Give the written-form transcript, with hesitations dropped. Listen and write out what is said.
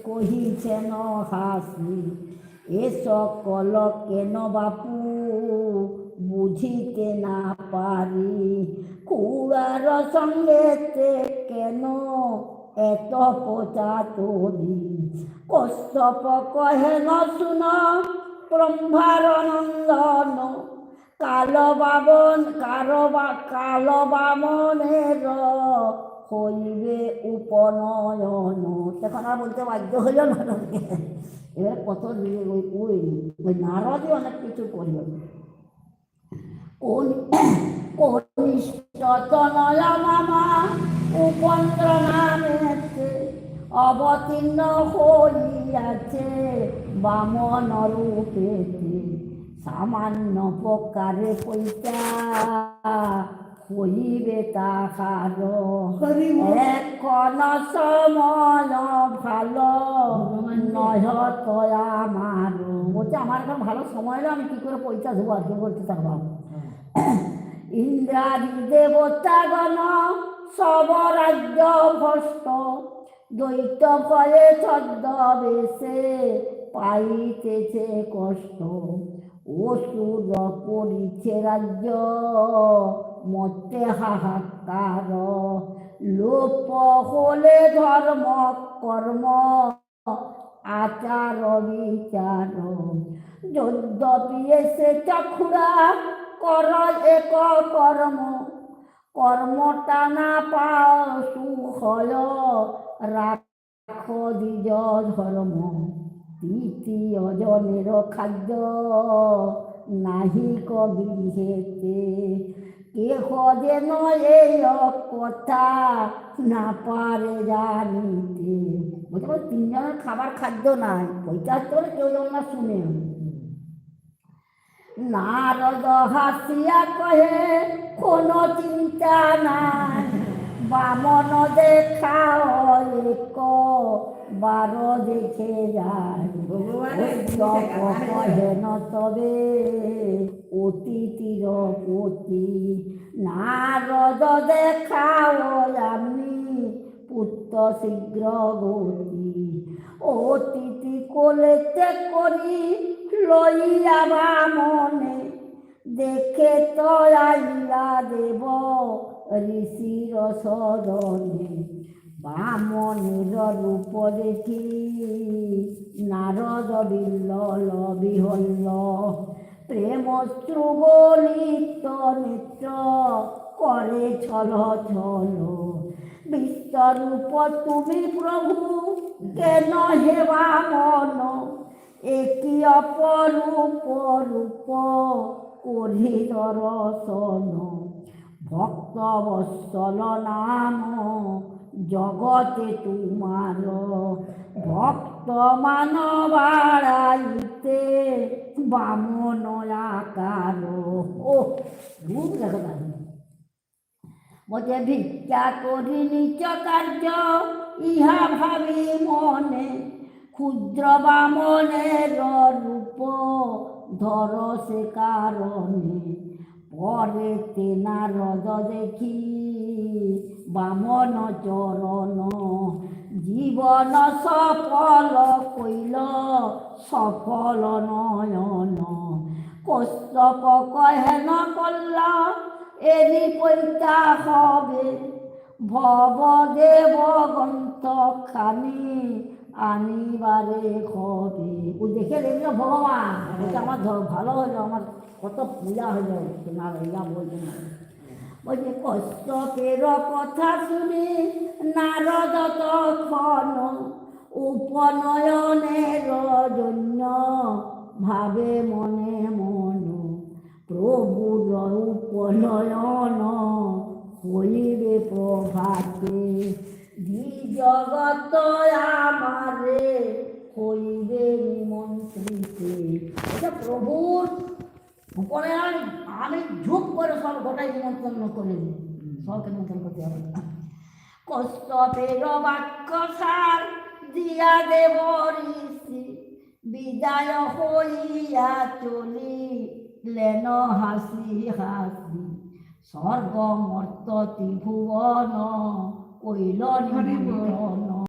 কহিছেন হাসি, এ সকল কেন বাপু বুঝিতে না পারি, খুড়ার সঙ্গেতে কেন এত পচা তরি, কশ্যপ কহে ন শুন ব্রহ্মার নন্দন, কালো বামনের হইবে উপনয়ন। তখন আর বলতে বাধ্য হইল নারদকে। এবার কত ওই নারদই অনেক কিছু করল। কনিষ্ঠ তনয় মামা উপেন্দ্র নামেতে অবতীর্ণ হইয়াছে বামন রূপেতে, সামান্য প্রকারে পৈতা হইবে তাহার, এখন সময় ভালো নয় তয়া আমার। বলছে আমার এখন ভালো সময় হলো, আমি কি করে পৈতা ধোয়ার্য করতে থাকবো। ইন্দ্রাদি দেবতাগণ সব রাজ্য ভ্রষ্ট, দ্বৈত ভয়ে ছদ্মবেশে পাইতেছে কষ্ট, অসুর করিছে রাজ্য মতে হাহাকার, লোপ হলে ধর্ম কর্ম আচার বিচার, যদ্যপি এসে চক্ষুরা কর এক কর্ম, কর্মটা না পাও সুফল রাখ দ্বিজ ধর্ম, তৃতীয় জনের খাদ্য নাহি গৃহেতে, কেহ যেন এই কথা না পারে জানিতে। বলতে পারে তিনজনের খাবার খাদ্য নাই, ওইটা হচ্ছে কেউ যেন না শুনে। নারদ হাসিয়া কহে কোনো চিন্তা নাই, বামন দেখাও এক বার দেখে যায়, কহে ন তবে অতিথির পতি, নারদ দেখাও আমি পুত্র শীঘ্র গতি, অতিথি কোলেতে করি লইয়া বামনে, দেখে তো আইলা দেব ঋষির সদনে, বামনের রূপ দেখি নারদ বিল্ল বিহল্ল, প্রেমশ্রু গলিত নেত্র করে ছল ছল, বিশ্বরূপ তুমি প্রভু কেন হে বামন, একই অপরূপ রূপ করি দর্শন, ভক্ত বৎসল নাম জগতে তোমার, ভক্ত মান বাড়াইতে বামন আকার। ও রূপ দেখো তাহলে। বলছে ভিক্ষা করি নিচ কার্য ইহা ভাবি মনে, ক্ষুদ্র বামনের রূপ ধর সে কারণে, পরে নারদ দেখি বামন চরণ, জীবন সফল কইল সফল নয়ন, কশ্যপ কহে ন কল্লা এরি পৈতা হবে, ভব দেব গ্রন্থ খানি আনিবারে হবে। ও দেখে দেখলো ভগবান, এটা আমার ভালো হলো, আমার কত পূজা হলো না, ইয়া বলছে না। বলছে কশ্যপের কথা শুনি নারদ তখন, উপনয়নের জন্য ভাবে মনে মন, প্রভুর উপনয়ন হইবে প্রভাতে, জগত আমারে হইবে নিমন্ত্রিতে। এটা প্রভুর উপনয়ন আমি ঝুঁক করে সব গোটাই নিমন্ত্রণ করে দিই, সবকে নিমন্ত্রণ করতে হবে। কশ্যপের বাক্য সার দিয়া দেব ঋষি, বিদায় হইয়া চলিলেন হাসি হাসি, স্বর্গ মর্ত ত্রিভুবন কইল নিমন্ত্রণ।